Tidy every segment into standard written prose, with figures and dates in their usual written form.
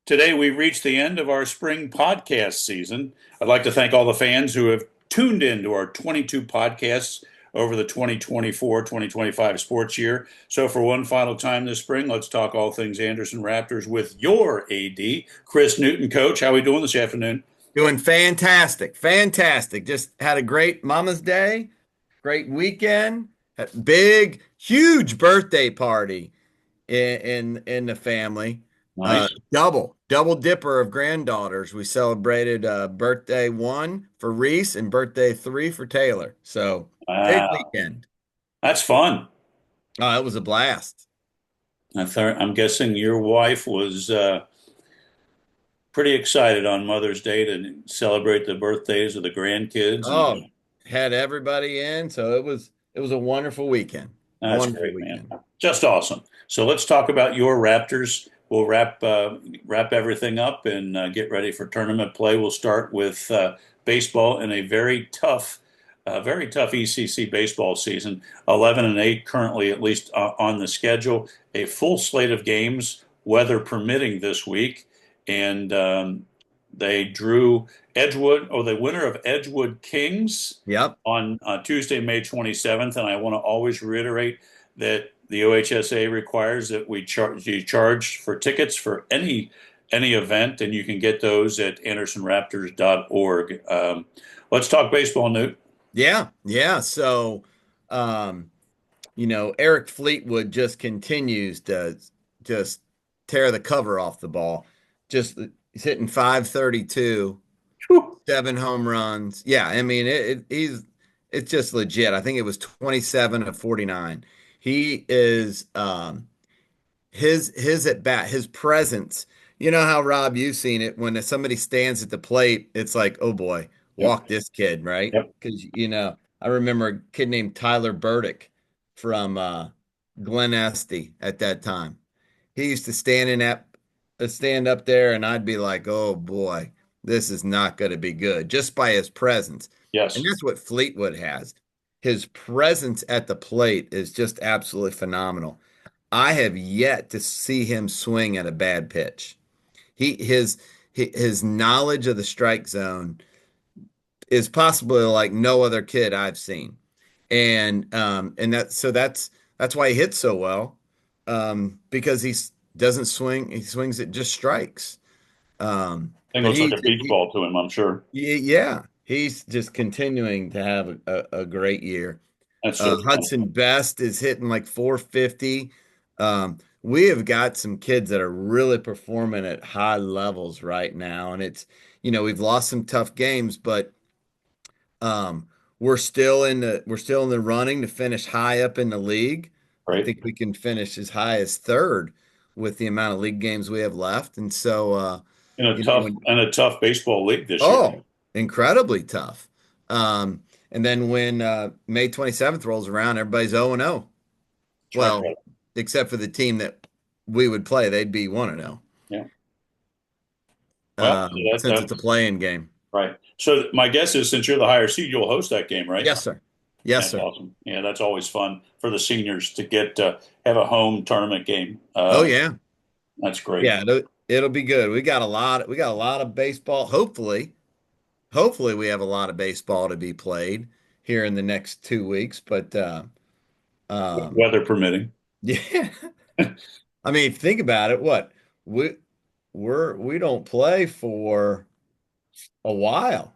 Today, we've reached the end of our spring podcast season. I'd like to thank all the fans who have tuned in to our 22 podcasts over the 2024-2025 sports year. So, for one final time this spring, let's talk all things Anderson Raptors with your AD, Chris Newton. Coach, how are we doing this afternoon? Doing fantastic. Fantastic. Just had a great Mama's Day, great weekend, had big, huge birthday party in the family. Nice. Double dipper of granddaughters. We celebrated birthday one for Reese and birthday three for Taylor. So big Wow, weekend. that's fun. Oh, it was a blast. I'm guessing your wife was pretty excited on Mother's Day to celebrate the birthdays of the grandkids, Oh, and had everybody in, so it was a wonderful weekend. that's Wonderful great, man. weekend. Just awesome. So let's talk about your Raptors. We'll wrap everything up and get ready for tournament play. We'll start with baseball in a very tough ECC baseball season. 11-8 currently, at least on the schedule. A full slate of games, weather permitting, this week, and they drew Edgewood, or the winner of Edgewood Kings, Yep. on Tuesday, May 27th. And I want to always reiterate that the OHSA requires that you charge for tickets for any event, and you can get those at andersonraptors.org. Let's talk baseball, Newt. Yeah, yeah. So, um, Eric Fleetwood just continues to just tear the cover off the ball. Just he's hitting 532, Whew. 7 home runs. Yeah, I mean it's just legit. I think it was 27 of 49. He is his at bat, his presence. You know how Rob, you've seen it when somebody stands at the plate, it's like, oh boy, Yep. walk this kid, right? Yep. Because I remember a kid named Tyler Burdick from Glen Estee at that time. He used to stand up there, and I'd be like, oh boy, this is not going to be good just by his presence. And Yes. that's what Fleetwood has. His presence at the plate is just absolutely phenomenal. I have yet to see him swing at a bad pitch. His knowledge of the strike zone is possibly like no other kid I've seen. And that's why he hits so well. Because he doesn't swing, he swings at just strikes. I think it But looks like a beach ball to him, I'm sure. yeah, he's just continuing to have a great year. That's so fun. Hudson Best is hitting like 450. We have got some kids that are really performing at high levels right now, and we've lost some tough games, but um, we're still in the running to finish high up in the league. I Right. think we can finish as high as third with the amount of league games we have left, and so when In a tough baseball league this year. oh, incredibly tough. And then when May 27th rolls around, everybody's 0-0. That's Well, right. except for the team that we would play, they'd be 1-0, Yeah. Well, so since it's a playing game. right. So my guess is, since you're the higher seed, you'll host that game, right? Yes, sir. Yes, That's sir. awesome. Yeah, that's always fun for the seniors to get have a home tournament game. Oh yeah. That's great. Yeah, it'll be good. We got a lot of baseball. Hopefully we have a lot of baseball to be played here in the next 2 weeks. But um, Weather permitting. yeah, I mean, think about it. What we we don't play for a while,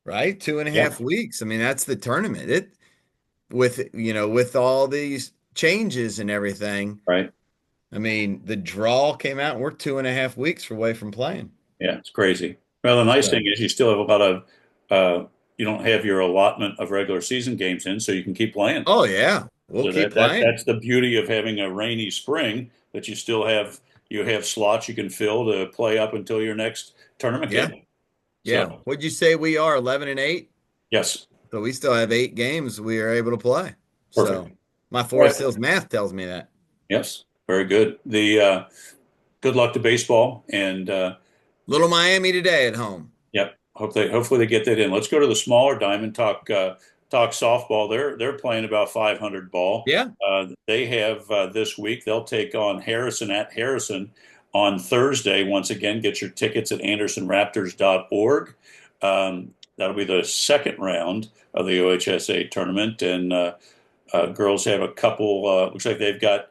right? Two and a Yeah. half weeks. I mean, that's the tournament. With all these changes and everything. Right. I mean, the draw came out, and we're 2.5 weeks away from playing. Yeah, it's crazy. Well, the nice thing So, is you still have a lot of you don't have your allotment of regular season games in, so you can keep playing. oh yeah, we'll So keep that's playing. the beauty of having a rainy spring, that you have slots you can fill to play up until your next tournament Yeah, game. yeah. So What'd you say we are? 11-8. yes, So we still have 8 games we are able to play. perfect. So my All Forest right. Hills math tells me that. Yes, very good. The good luck to baseball, and Little Miami today at home. yep, hopefully they get that in. Let's go to the smaller diamond. Talk softball. They're playing about 500 ball. Yeah. They have this week. They'll take on Harrison at Harrison on Thursday. Once again, get your tickets at andersonraptors.org. That'll be the second round of the OHSA tournament, and girls have a couple. Looks like they've got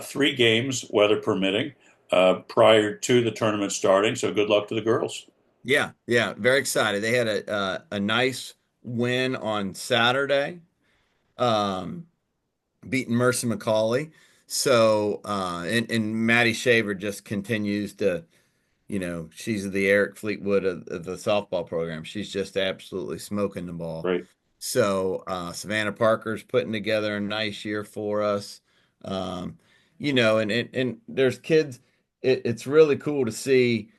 3 games, weather permitting, prior to the tournament starting. So good luck to the girls. Yeah, yeah, very excited. They had a nice win on Saturday, um, beating Mercer McCauley. So and Maddie Shaver just continues to, she's the Eric Fleetwood of the softball program. She's just absolutely smoking the ball. Great. So Savannah Parker's putting together a nice year for us. Um, and there's kids. It's really cool to see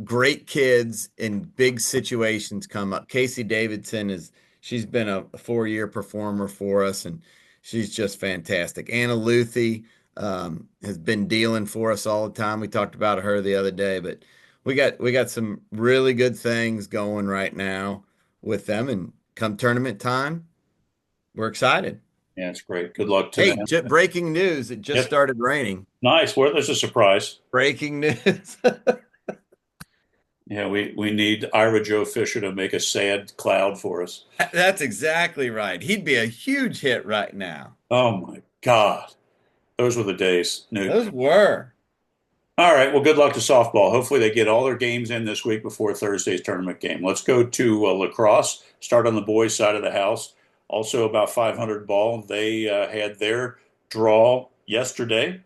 great kids in big situations come up. Casey Davidson she's been a 4-year performer for us, and she's just fantastic. Anna Luthi has been dealing for us all the time. We talked about her the other day, but we got some really good things going right now with them, and come tournament time, we're excited. Yeah, it's great. Good luck to Hey, them. breaking news, it just Yep. started raining. Nice. Well, there's a surprise. Breaking news. Yeah, we need Ira Joe Fisher to make a sad cloud for us. That's exactly right. He'd be a huge hit right now. Oh my God. Those were the days, Newt. Those were. All right. Well, good luck to softball. Hopefully they get all their games in this week before Thursday's tournament game. Let's go to lacrosse. Start on the boys' side of the house. Also about 500 ball. They had their draw yesterday,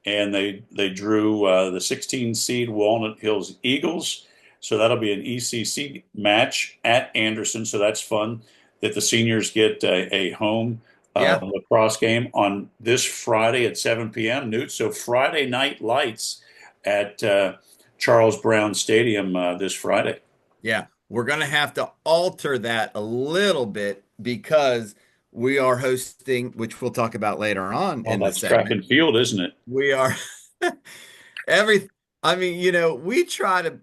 and they drew the 16 seed Walnut Hills Eagles. So that'll be an ECC match at Anderson. So that's fun that the seniors get a home Yeah. lacrosse game on this Friday at 7 p.m. Newt. So Friday night lights at Charles Brown Stadium this Friday. Yeah. We're going to have to alter that a little bit because we are hosting, which we'll talk about later on Oh, in the that's track segment. and field, isn't it? We are every, I mean, we try to,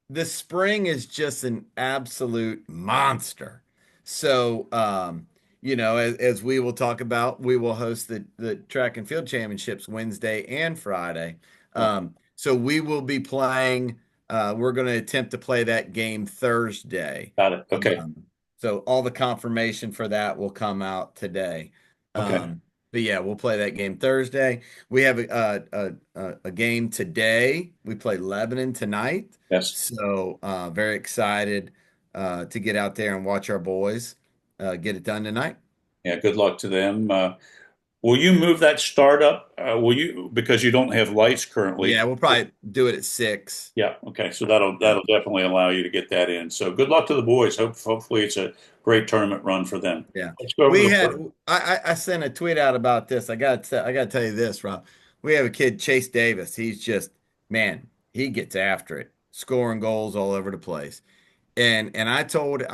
the spring is just an absolute monster. So, as we will talk about, we will host the track and field championships Wednesday and Friday. Oh, So we will be playing. We're going to attempt to play that game Thursday. got it. Okay. Um, so all the confirmation for that will come out today. Okay. But yeah, we'll play that game Thursday. We have a game today. We play Lebanon tonight. Yes. So very excited to get out there and watch our boys get it done tonight. Yeah. Good luck to them. Will you move that start up? Will you because you don't have lights currently? Yeah, we'll probably do it at 6. Yeah. Okay. So that'll Yeah. that'll definitely allow you to get that in. So good luck to the boys. Hopefully it's a great tournament run for them. Yeah. Let's go over We to had the I sent a tweet out about this. I got to tell you this, Rob. We have a kid, Chase Davis. He's just, man, he gets after it, scoring goals all over the place. And I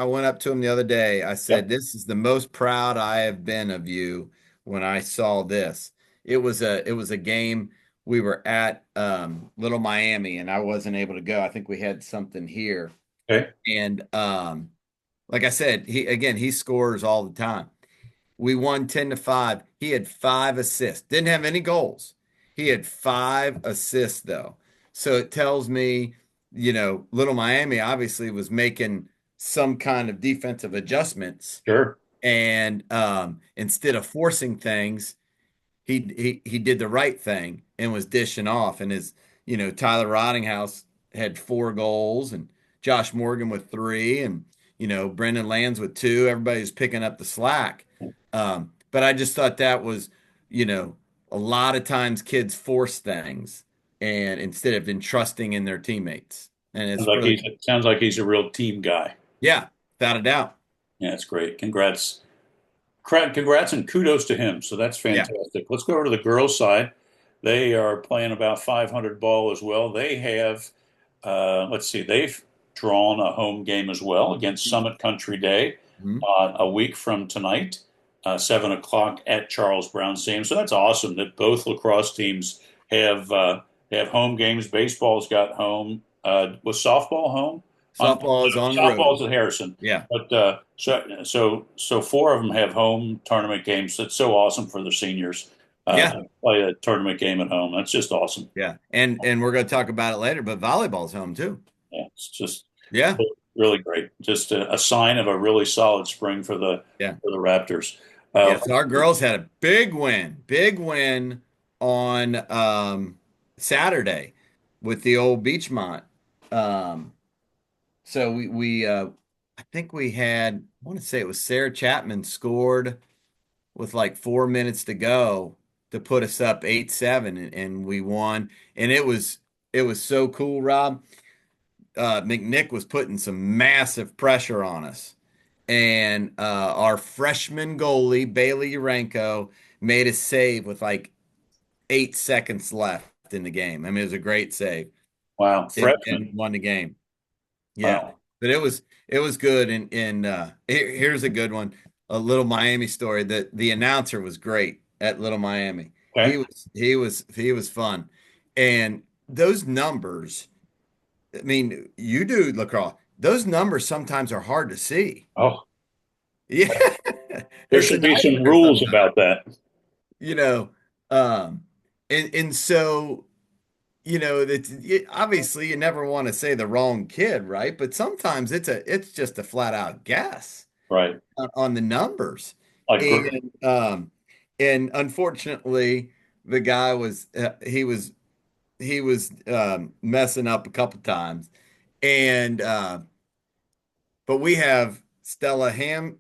went up to him the other day. I said, Yep. "This is the most proud I have been of you when I saw this." It was a game we were at Little Miami, and I wasn't able to go. I think we had something here. Okay. And like I said, he scores all the time. We won 10-5. He had 5 assists. Didn't have any goals. He had 5 assists though. So it tells me, Little Miami obviously was making some kind of defensive adjustments. Sure. And instead of forcing things, he did the right thing and was dishing off. And Tyler Rottinghouse had 4 goals, and Josh Morgan with 3, and Brendan Lands with 2. Everybody's picking up the slack. But I just thought that was, a lot of times kids force things and instead of entrusting in their teammates. And Sounds it's like really, he's a real team guy. yeah, without a doubt. Yeah, that's great. Congrats and kudos to him. So that's Yeah. fantastic. Let's go over to the girls' side. They are playing about 500 ball as well. They have, let's see, they've drawn a home game as well against Summit Country Day Mhm. a week from tonight, 7 o'clock at Charles Brown Stadium. So that's awesome that both lacrosse teams have home games. Baseball's got home. Was softball home? Softball is on the road. Softball's at Harrison. Yeah. But so 4 of them have home tournament games. That's so awesome for the seniors. Yeah, to play a tournament game at home. That's just awesome. yeah. And we're going to talk about it later, but volleyball's home too. Yeah, it's just Yeah, really great. Just a sign of a really solid spring for yeah. the Raptors. Yeah, Uh, so our girls had a big win on Saturday with the old Beachmont. Um, so we I think we had, I want to say it was Sarah Chapman scored with like 4 minutes to go to put us up 8-7 and we won. And it was so cool, Rob. McNick was putting some massive pressure on us. And our freshman goalie, Bailey Urenko, made a save with like 8 seconds left in the game. I mean, it was a great save wow, and freshman. won the game. Yeah. Wow. But it was good. And here's a good one. A little Miami story. The announcer was great at Little Miami. He Okay. was fun. And those numbers, I mean, you do lacrosse. Those numbers sometimes are hard to see. Oh, Yeah. there It's a should be some nightmare rules sometimes, about that. you know. Um, and so, that obviously you never want to say the wrong kid, right? But sometimes it's just a flat out guess Right. on the numbers. Like, And unfortunately, the guy he was messing up a couple times. And but we have Stella Hammond,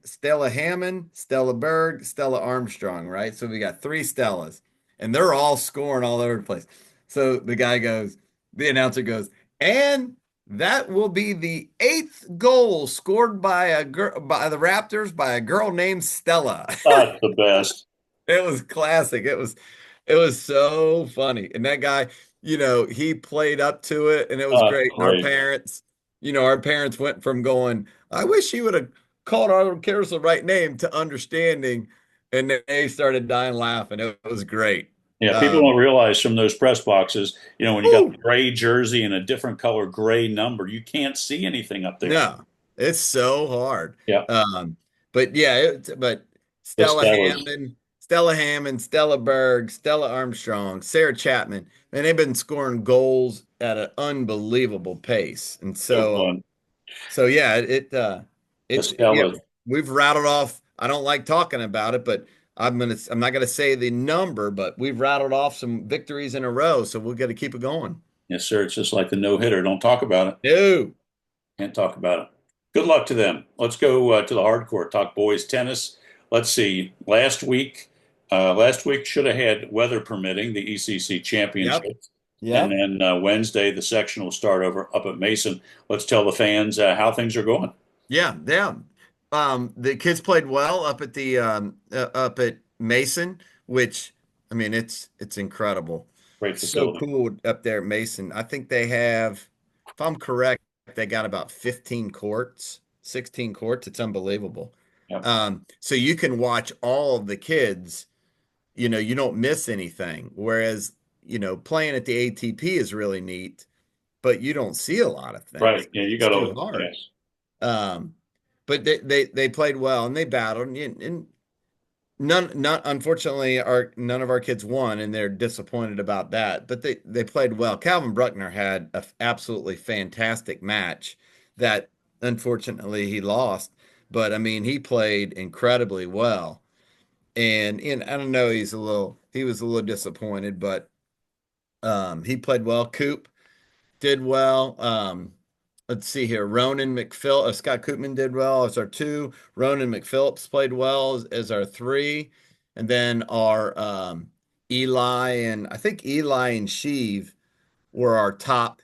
Stella Berg, Stella Armstrong, right? So we got three Stellas, and they're all scoring all over the place. So the announcer goes, and that will be the eighth goal scored by a girl by the Raptors by a girl named Stella. that's the best. It was classic. It was so funny. And that guy, he played up to it and it was great. And our Great. parents, our parents went from going, I wish he would have called our cares the right name to understanding. And then they started dying laughing. It was great. Yeah, people Um, don't realize from those press boxes, when you got the whew, gray jersey and a different color gray number, you can't see anything up there. no, it's so hard. Yeah, Um, but yeah, but this that was Stella Hammond, Stella Berg, Stella Armstrong, Sarah Chapman, and they've been scoring goals at an unbelievable pace. And so so, fun. yeah, The it's yeah, Stella, we've rattled off. I don't like talking about it, but I'm not gonna say the number, but we've rattled off some victories in a row, so we've got to keep it going. yes, sir. It's just like the no hitter. Don't talk about it. No. Can't talk about it. Good luck to them. Let's go to the hardcore. Talk boys tennis. Let's see. Last week should have had weather permitting the ECC Yep. championships, and Yep. then Wednesday the section will start over up at Mason. Let's tell the fans how things are going. Yeah, yeah. The kids played well up at Mason, which I mean it's incredible. Great So facility. cool up there at Mason. I think they have, if I'm correct, they got about 15 courts, 16 courts. It's unbelievable. Yep. So you can watch all of the kids, you don't miss anything. Whereas, playing at the ATP is really neat, but you don't see a lot of things. Right. Yeah, you It's got too to. hard. Yes. Um, but they played well and they battled and none unfortunately none of our kids won and they're disappointed about that. But they played well. Calvin Bruckner had an absolutely fantastic match that unfortunately he lost. But I mean he played incredibly well. And I don't know, he was a little disappointed, but he played well. Coop did well. Let's see here. Scott Koopman did well as our two. Ronan McPhillips played well as our three. And then our Eli and I think Eli and Sheev were our top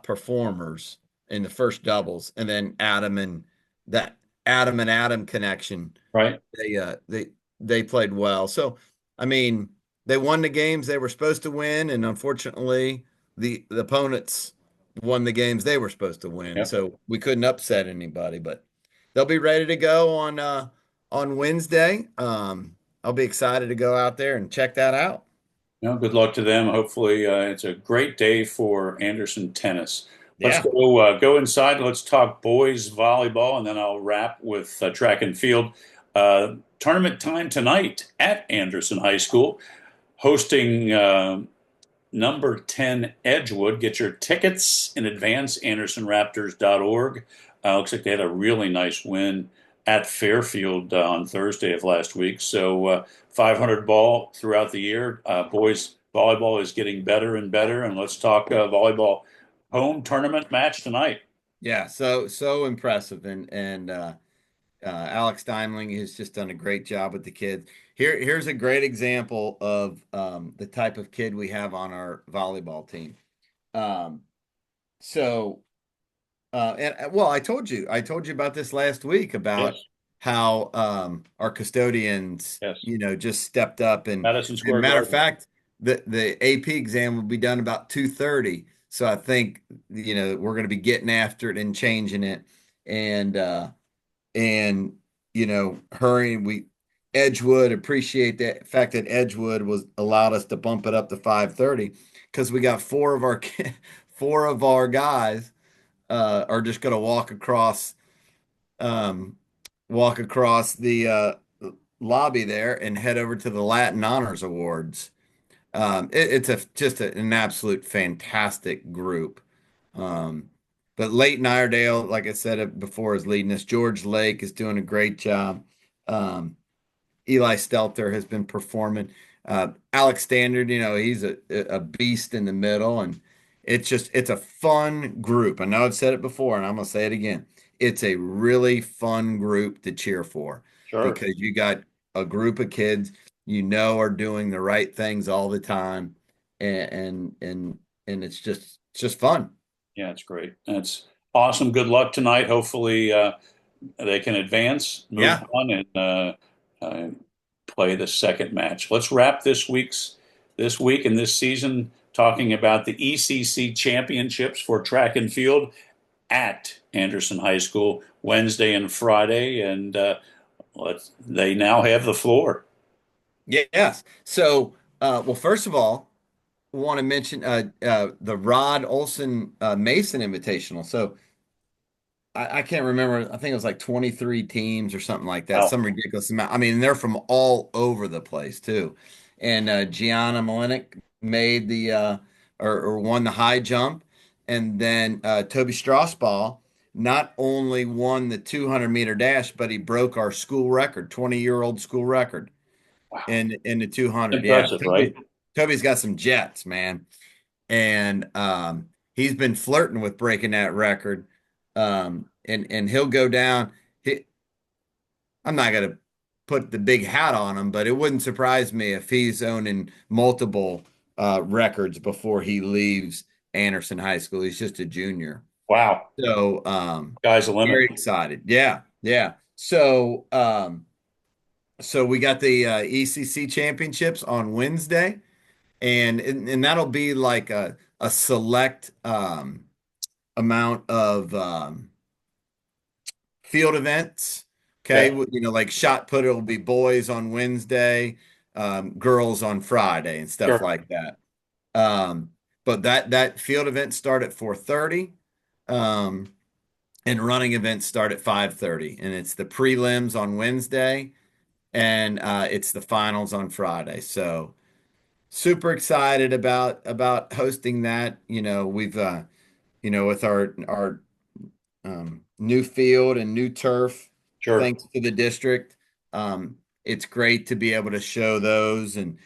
performers in the first doubles. And then that Adam and Adam connection Right. they played well. So, I mean, they won the games they were supposed to win, and unfortunately, the opponents won the games they were supposed to win. Yep. So we couldn't upset anybody, but they'll be ready to go on Wednesday. I'll be excited to go out there and check that out. Good luck to them. Hopefully, it's a great day for Anderson tennis. Let's Yeah. go inside. Let's talk boys volleyball, and then I'll wrap with track and field. Tournament time tonight at Anderson High School, hosting number 10 Edgewood. Get your tickets in advance, andersonraptors.org. Looks like they had a really nice win at Fairfield on Thursday of last week. So 500 ball throughout the year. Boys volleyball is getting better and better. And let's talk volleyball home tournament match tonight. Yeah, so impressive, and Alex Steinling has just done a great job with the kids. Here's a great example of the type of kid we have on our volleyball team. Um, so, and well, I told you about this last week about Yes, how our custodians, yes. just stepped up, Madison and Square matter of Garden. fact, the AP exam will be done about 2:30. So I think we're going to be getting after it and changing it, and and hurrying. We Edgewood appreciate that fact that Edgewood was allowed us to bump it up to 5:30 because we got four of our guys are just going to um, walk across the lobby there and head over to the Latin Honors Awards. It's an absolute fantastic group. Um, but Leighton Iredale, like I said it before, is leading us. George Lake is doing a great job. Um, Eli Stelter has been performing. Alex Standard, he's a beast in the middle, and it's a fun group. I know I've said it before, and I'm gonna say it again. It's a really fun group to cheer for Sure. because you got a group of kids are doing the right things all the time, and it's just fun. Yeah, it's great. That's awesome. Good luck tonight. Hopefully, they can advance, move Yeah. on, and uh, play the second match. Let's wrap this week and this season talking about the ECC championships for track and field at Anderson High School Wednesday and Friday, and they now have the floor. Yes. So, well, first of all, want to mention the Rod Olson Mason Invitational. So I can't remember. I think it was like 23 teams or something like that, Wow, some ridiculous amount. I mean, they're from all over the place too. And Gianna Malinik made or won the high jump, and then Toby Strasball not only won the 200-meter dash, but he broke our school record, 20-year-old school record wow, in the 200. Yeah, impressive, right? Toby's got some jets, man, and he's been flirting with breaking that record. And he'll go down. I'm not gonna put the big hat on him, but it wouldn't surprise me if he's owning multiple records before he leaves Anderson High School. He's just a junior, Wow, so sky's the limit. very excited. Yeah, yeah. So we got the ECC championships on Wednesday, and that'll be like a select amount of field events. Okay, Okay, like shot put, it'll be boys on Wednesday, girls on Friday, and stuff sure. like that. Um, but that field events start at 4:30, um, and running events start at 5:30, and it's the prelims on Wednesday, and it's the finals on Friday. So super excited about hosting that. We've with our new field and new turf, Sure. thanks to the district. It's great to be able to show those and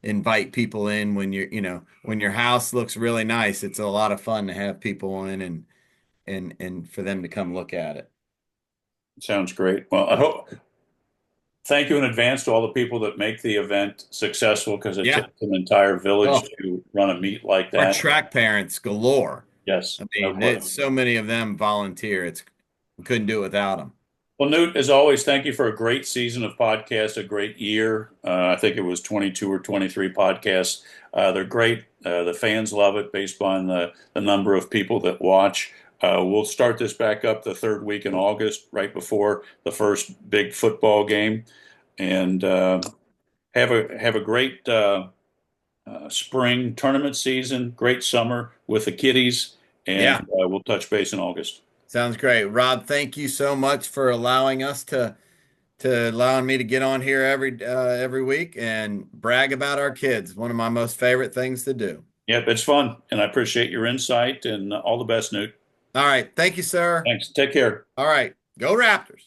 invite people in when your house looks really nice. It's a lot of fun to have people in and for them to come look at it. Sounds great. Well, I hope thank you in advance to all the people that make the event successful because it Yeah. takes an entire village Oh, to run a meet like our that. track parents galore. Yes, I no mean, it's question. so many of them volunteer. We couldn't do it without them. Well, Newt, as always, thank you for a great season of podcasts, a great year. I think it was 22 or 23 podcasts. They're great. The fans love it based on the number of people that watch. We'll start this back up the third week in August, right before the first big football game, and have a great spring tournament season, great summer with the kiddies, and Yeah. we'll touch base in August. Sounds great. Rob, thank you so much for allowing us to to allowing me to get on here every week and brag about our kids. One of my most favorite things to do. Yep, it's fun, and I appreciate your insight and all the best, Newt. All right. Thank you, sir. Thanks. Take care. All right. Go Raptors.